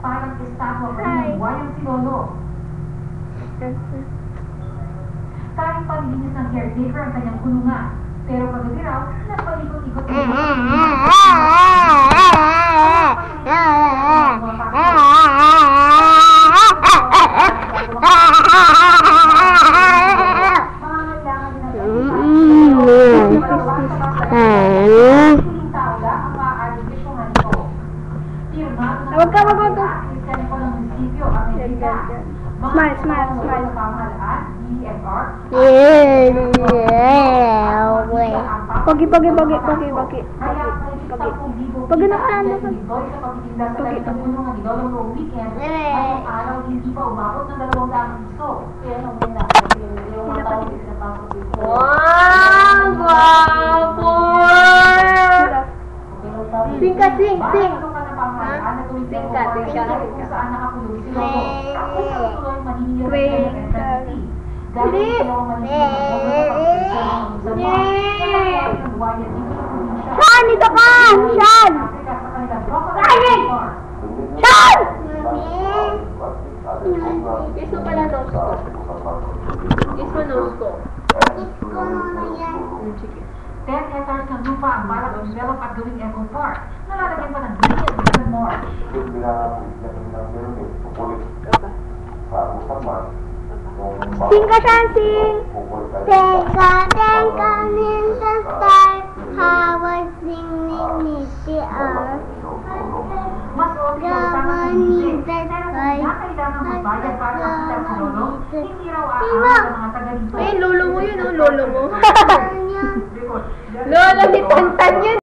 parang estatwa pa rin ng buhayang si Lolo. Kahit pamilinis ng caretaker ang kanyang kulungan, pero kagabi raw, nagpalikot-ikot ang Huwag ka Smile. Pagi. Pagi na ka na. Singkat. Sean, dito ka! Sean! Sean! Gusto pala nose ko. Gusto nose ko. 10 hectares ng lupa ang balak develop at gawing eco park. Nalalagyan pa ng green and more. Sing ka, Sean, sing! Teka, ninja star, how was singing the earth? Mas okay ang tamang hindi. Pero kung kailangan magbayad para makita si Lolo, hindi raw aawa ng mga taga dito. Lolo mo yun, lolo mo. Lolo ni Tantan yun.